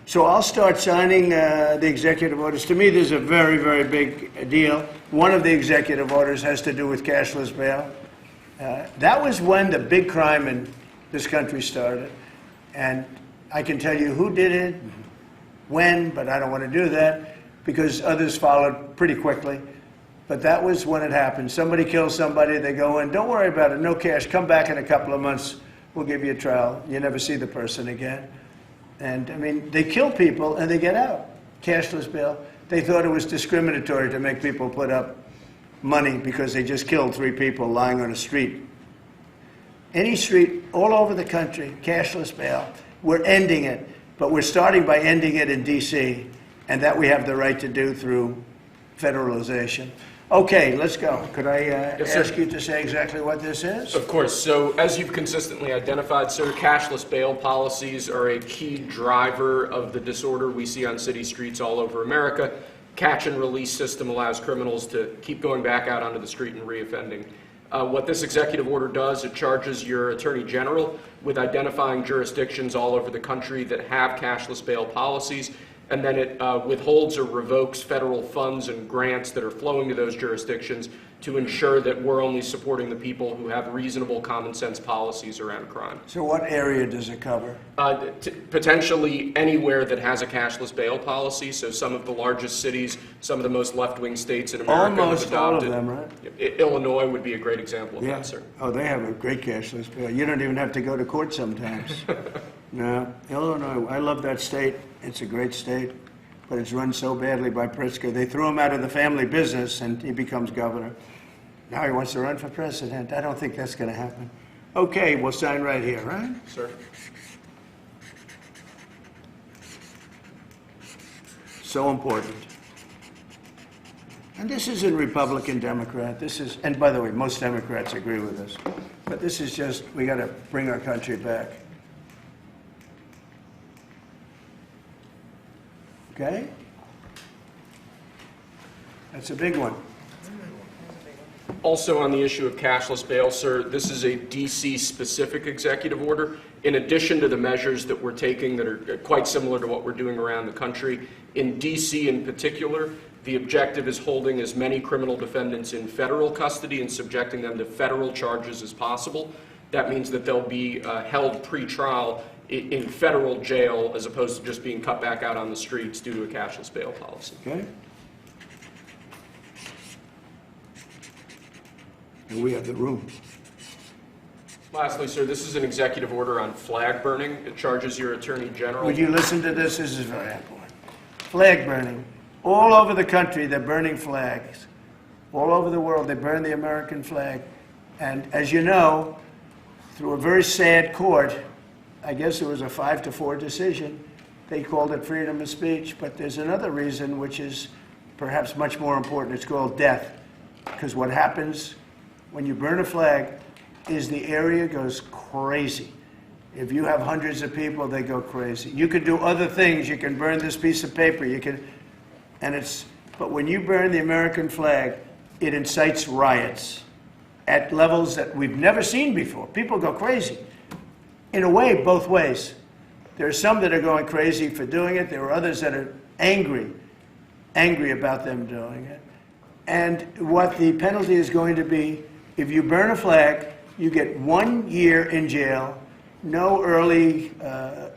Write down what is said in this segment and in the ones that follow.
So I'll start signing the executive orders. To me, this is a very, very big deal. One of the executive orders has to do with cashless bail. That was when the big crime in this country started. And I can tell you who did it, when, but I don't want to do that because others followed pretty quickly. But that was when it happened. Somebody kills somebody, they go in, don't worry about it, no cash, come back in a couple of months, we'll give you a trial. You never see the person again. And, I mean, they kill people and they get out. Cashless bail. They thought it was discriminatory to make people put up money because they just killed 3 people lying on a street. Any street all over the country, cashless bail. We're ending it, but we're starting by ending it in D.C., and that we have the right to do through federalization. Okay, let's go. Could I ask you to say exactly what this is? Of course. So as you've consistently identified, sir, cashless bail policies are a key driver of the disorder we see on city streets all over America. Catch and release system allows criminals to keep going back out onto the street and reoffending. What this executive order does, it charges your Attorney General with identifying jurisdictions all over the country that have cashless bail policies, and then it withholds or revokes federal funds and grants that are flowing to those jurisdictions to ensure that we're only supporting the people who have reasonable common sense policies around crime. So what area does it cover? Potentially anywhere that has a cashless bail policy. So some of the largest cities, some of the most left-wing states in America Almost have adopted. all of them, right? Illinois would be a great example of Yeah. that, sir. Oh, they have a great cashless bail. You don't even have to go to court sometimes. No, Illinois, I love that state. It's a great state, but it's run so badly by Pritzker. They threw him out of the family business and he becomes governor. Now he wants to run for president. I don't think that's going to happen. Okay, we'll sign right here, right? Sir. So important. And this isn't Republican, Democrat. This is, and by the way, most Democrats agree with this. But this is just, we got to bring our country back. Okay? That's a big one. Also on the issue of cashless bail, sir, this is a D.C. specific executive order. In addition to the measures that we're taking that are quite similar to what we're doing around the country, in D.C. in particular, the objective is holding as many criminal defendants in federal custody and subjecting them to federal charges as possible. That means that they'll be held pre-trial in federal jail as opposed to just being cut back out on the streets due to a cashless bail policy. Okay? And we have the room. Lastly, sir, this is an executive order on flag burning. It charges your Attorney General. Would you listen to this? This is very important. Flag burning. All over the country, they're burning flags. All over the world, they burn the American flag. And as you know, through a very sad court, I guess it was a 5-4 decision, they called it freedom of speech. But there's another reason, which is perhaps much more important. It's called death. Because what happens when you burn a flag is the area goes crazy. If you have hundreds of people, they go crazy. You could do other things. You can burn this piece of paper. You can, but when you burn the American flag, it incites riots at levels that we've never seen before. People go crazy. In a way, both ways. There are some that are going crazy for doing it. There are others that are angry about them doing it. And what the penalty is going to be, if you burn a flag, you get 1 year in jail, no early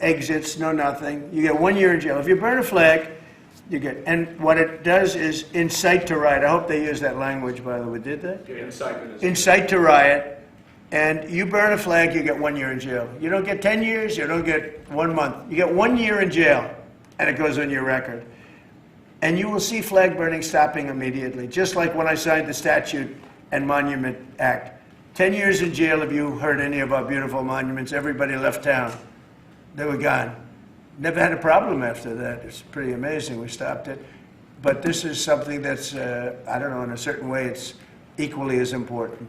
exits, no nothing. You get 1 year in jail. If you burn a flag, you get, and what it does is incite to riot. I hope they used that language, by the way. Did they? Yeah, incitement. Incite to riot. And you burn a flag, you get 1 year in jail. You don't get 10 years, you don't get 1 month. You get 1 year in jail, and it goes on your record. And you will see flag burning stopping immediately, just like when I signed the Statute and Monument Act. 10 years in jail if you hurt any of our beautiful monuments. Everybody left town. They were gone. Never had a problem after that. It's pretty amazing. We stopped it. But this is something that's, I don't know, in a certain way, it's equally as important.